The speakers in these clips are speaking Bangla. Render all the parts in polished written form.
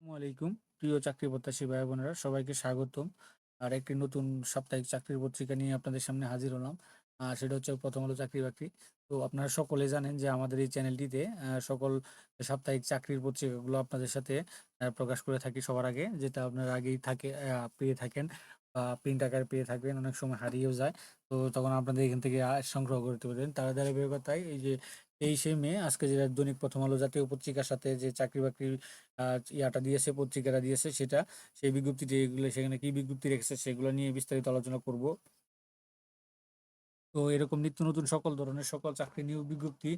আসসালামু আলাইকুম। প্রিয় চাকরি প্রত্যাশী ভাই বোনেরা সবাইকে স্বাগতম। আর একটি নতুন সাপ্তাহিক চাকরির পত্রিকা নিয়ে আপনাদের সামনে হাজির হলাম। সেটা হচ্ছে প্রথম আলো চাকরি বাকরি। তো আপনারা সকলে জানেন যে আমাদের এই চ্যানেলটিতে সকল সাপ্তাহিক চাকরির পত্রিকাগুলো আপনাদের সাথে প্রকাশ করে থাকি সবার আগে, যেটা আপনারা আগেই পেয়ে থাকেন বা প্রিন্ট আকারে পেয়ে থাকবেন, অনেক সময় হারিয়েও যায়। তো তখন আপনাদের এখান থেকে সংগ্রহ করতে পারবেন। তার ধারাবাহিকতায় এই যে 23শে মে আজকে যেটা দৈনিক প্রথম আলো জাতীয় পত্রিকার সাথে যে চাকরি বাকরির ইয়াটা দিয়েছে, পত্রিকাটা দিয়েছে, সেটা সেই বিজ্ঞপ্তিটি, এগুলো সেখানে কি বিজ্ঞপ্তি রেখেছে সেগুলো নিয়ে বিস্তারিত আলোচনা করব। তো এরকম নিত্য নতুন সকল ধরনের সকল চাকরি নিয়োগ বিজ্ঞপ্তি,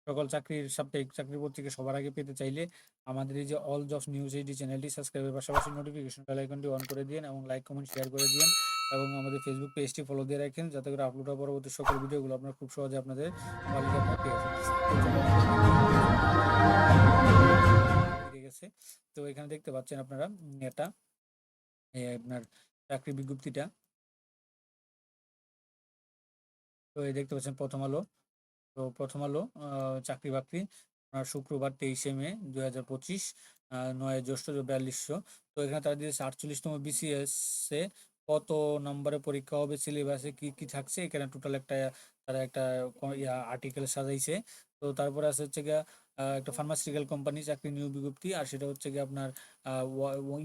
সকল চাকরির সাপ্তাহিক চাকরি পত্রিকা সবার আগে পেতে চাইলে আমাদের এই যে অল জবস নিউজ এইচডি চ্যানেলটি সাবস্ক্রাইবের পাশাপাশি নোটিফিকেশন বেল আইকনটি অন করে দিন এবং লাইক কমেন্ট শেয়ার করে দিন এবং আমাদের ফেসবুক পেজটি ফলো দিয়ে রাখেন, যাতে করে আপলোড হওয়ার পরবর্তী সকল ভিডিওগুলো আপনারা খুব সহজে আপনাদের মোবাইলে আপনারা পেয়ে যান। তো চলুন আমরা বেরিয়ে গেছে। তো এখানে দেখতে পাচ্ছেন আপনারা এটা আপনার চাকরি বিজ্ঞপ্তিটা। তো এই দেখতে পাচ্ছেন প্রথম আলো। তো প্রথম আলো চাকরি বাকরি শুক্রবার 23শে মে 2025, 9 জ্যৈষ্ঠ 4200। তো এখানে তারা দিয়েছে 48তম বিসিএস এ কত নম্বরে পরীক্ষা হবে, সিলেবাসে কি কি থাকছে, এখানে টোটাল একটা তারা একটা আর্টিকেল সাজাইছে। তো তারপরে আছে হচ্ছে গিয়া একটা ফার্মাসিউটিক্যাল কোম্পানি চাকরি নিয়োগ বিজ্ঞপ্তি, আর সেটা হচ্ছে গিয়ে আপনার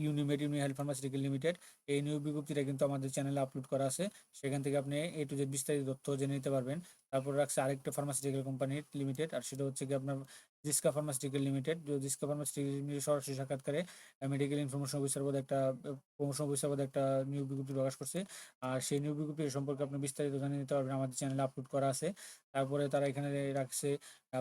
ইউনিমেড ইউনি হেলথ ফার্মাসিউটিক্যাল লিমিটেড। এই নিয়োগ বিজ্ঞপ্তিটা কিন্তু আমাদের চ্যানেলে আপলোড করা আছে, সেখান থেকে আপনি এ টু জেড বিস্তারিত তথ্য জেনে নিতে পারবেন। তারপর রাখছে আরেকটা ফার্মাসিউটিক্যাল কোম্পানি লিমিটেড, আর সেটা হচ্ছে কি আপনার Ziska pharmaceutical limited. Ziska pharmaceutical limited সরাসরি সাক্ষাৎকারে মেডিকেল ইনফরমেশন অফিসার পদে একটা প্রমোশন অফিসার পদে একটা নিয়োগ বিজ্ঞপ্তি প্রকাশ করছে। আর সেই নিয়োগ বিজ্ঞপ্তি সম্পর্কে আপনি বিস্তারিত জানে নিতে পারবেন, আমাদের চ্যানেলে আপলোড করা আছে। তারপরে তারা এখানে রাখছে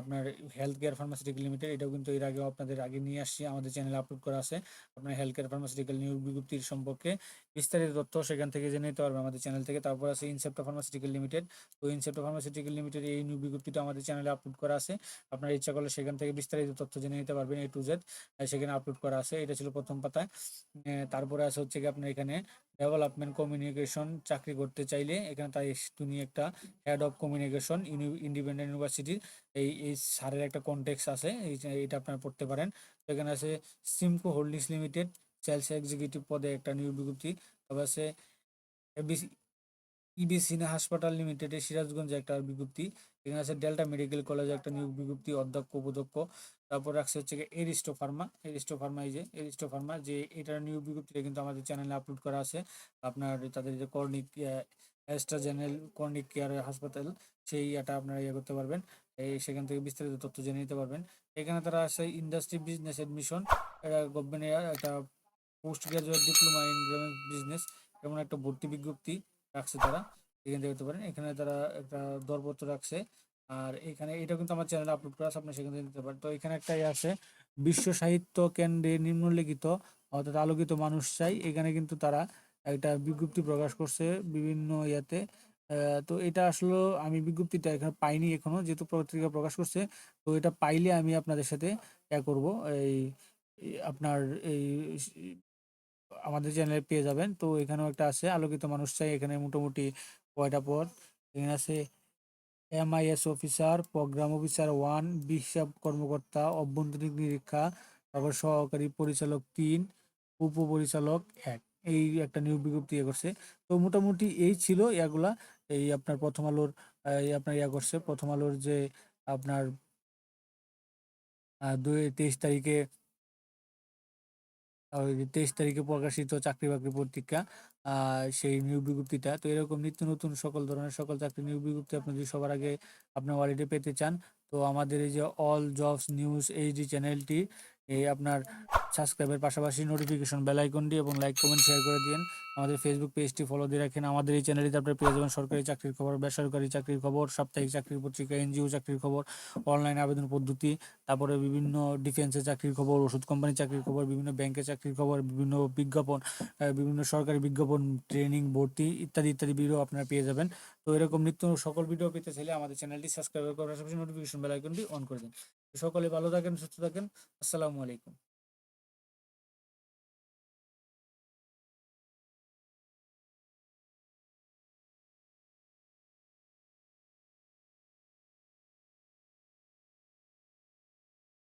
আপনার হেলথ কেয়ার ফার্মাসিউটিক্যাল লিমিটেড, এটাও কিন্তু এর আগেও আপনাদের আগে নিয়ে আসছি, আমাদের চ্যানেলে আপলোড করা আছে। আপনার হেলথ কেয়ার ফার্মাসিউটিক্যাল নিয়োগ বিজ্ঞপ্তির সম্পর্কে বিস্তারিত তথ্য সেখান থেকে জেনে নিতে পারবেন আমাদের চ্যানেল থেকে। তারপর আছে ইনসেপ্টা ফার্মাসিউটিক্যাল লিমিটেড। তো ইনসেপ্টা ফার্মাসিউটিক্যাল লিমিটেড এই নিয়োগ বিজ্ঞপ্তিটা আমাদের চ্যানেলে আপলোড করা আছে। আপনার ইচ্ছা করলে সেখান থেকে বিস্তারিত তথ্য জেনে নিতে পারবেন, এ টু জেড সেখানে আপলোড করা আছে। এটা ছিল প্রথম পাতায়। তারপরে আছে হচ্ছে কি আপনার এখানে ডেভেলপমেন্ট কমিউনিকেশন চাকরি করতে চাইলে এখানে তাই নিয়ে একটা হেড অফ কমিউনিকেশন ইন্ডিপেন্ডেন্ট ইউনিভার্সিটির এই স্যারের একটা কন্টেক্স আছে, এইটা আপনারা পড়তে পারেন। তো এখানে আছে সিমকো হোল্ডিংস লিমিটেড সেলস এক্সিকিউটিভ পদে একটা নিয়োগ বিজ্ঞপ্তি। তারপর আছে ইবি সিনহা হাসপাতাল লিমিটেডের সিরাজগঞ্জে একটা বিজ্ঞপ্তি। এখানে আছে ডেল্টা মেডিকেল কলেজে একটা নিয়োগ বিজ্ঞপ্তি, অধ্যক্ষ উপাধ্যক্ষ। তারপর রাখছে হচ্ছে এরিস্টো ফার্মা। এরিস্টো ফার্মা, এই যে এরিস্টো ফার্মা, যে এটার নিয়োগ বিজ্ঞপ্তিটা কিন্তু আমাদের চ্যানেলে আপলোড করা আছে। আপনার তাদের যে কর্নিক এস্ট্রা জেনারেল কর্নিক কেয়ার হাসপাতাল, সেই এটা আপনারা করতে পারবেন। সেখান থেকে বিস্তারিত তথ্য জেনে নিতে পারবেন। এখানে তারা আছে ইন্ডাস্ট্রি বিজনেস এডমিশন, এটা গভর্নমেন্টের একটা post graduate diploma in business, এমন একটা ভর্তি বিজ্ঞপ্তি রাখছে তারা, এখান থেকে দেখতে পারেন। এখানে তারা একটা দরপত্র রাখছে। আর এখানে এটা কিন্তু আমার চ্যানেলে আপলোড করা আছে, আপনি সেখান থেকে দিতে পারেন। তো এখানে একটা আছে বিশ্ব সাহিত্য কেন্দ্রে নিম্নলিখিত অর্থাৎ আলোকিত মানুষ চাই, এখানে কিন্তু তারা একটা বিজ্ঞপ্তি প্রকাশ করছে বিভিন্ন ইয়াতে। তো এটা আসলে আমি বিজ্ঞপ্তিটা এখানে পাইনি এখনো, যেহেতু পত্রিকা প্রকাশ করছে। তো এটা পাইলে আমি আপনাদের সাথে করব, এই আপনার এই আমাদের চ্যানেলে পেয়ে যাবেন। তো এখানেও একটা আছে আলোকিত মানুষ চাই, এখানে মোটামুটি কয়টা পদ এখানে আছে: এমআইএস অফিসার, প্রোগ্রাম অফিসার 1, হিসাব কর্মকর্তা, অভ্যন্তরীণ নিরীক্ষা, তারপর সহকারী পরিচালক 3, উপপরিচালক 1, এই একটা নিয়োগ বিজ্ঞপ্তি করছে। তো মোটামুটি এই ছিল এগুলা। এই আপনার প্রথম আলোর আপনার করছে প্রথম আলোর যে আপনার 23 তারিখে, ওই যে 23 তারিখে প্রকাশিত চাকরি বাকরি পত্রিকা, সেই নিয়োগ বিজ্ঞপ্তিটা। তো এরকম নিত্য নতুন সকল ধরনের সকল চাকরি নিয়োগ বিজ্ঞপ্তি আপনি যদি সবার আগে আপনার ওয়ালেটে পেতে চান, তো আমাদের এই যে অল জবস নিউজ এইচডি চ্যানেলটি এই আপনার সাবস্ক্রাইবের পাশাপাশি নোটিফিকেশন বেল আইকনটি এবং লাইক কমেন্ট শেয়ার করে দিন। আমাদের ফেসবুক পেজটি ফলো দিয়ে রাখেন। আমাদের এই চ্যানেলটিতে আপনার পেয়ে যাবেন সরকারি চাকরির খবর, বেসরকারি চাকরির খবর, সাপ্তাহিক চাকরির পত্রিকা, এনজিও চাকরির খবর, অনলাইন আবেদন পদ্ধতি, তারপরে বিভিন্ন ডিফেন্সের চাকরির খবর, ওষুধ কোম্পানির চাকরির খবর, বিভিন্ন ব্যাংকের চাকরির খবর, বিভিন্ন বিজ্ঞাপন, বিভিন্ন সরকারি বিজ্ঞাপন, ট্রেনিং, ভর্তি ইত্যাদি ইত্যাদি ভিডিও আপনারা পেয়ে যাবেন। তো এরকম নিত্য সকল ভিডিও পেতে চাইলে আমাদের চ্যানেলটি সাবস্ক্রাইব করার পাশাপাশি নোটিফিকেশন বেল আইকনটি অন করে দিন। সকলে ভালো থাকেন, সুস্থ থাকেন। আসসালামু আলাইকুম।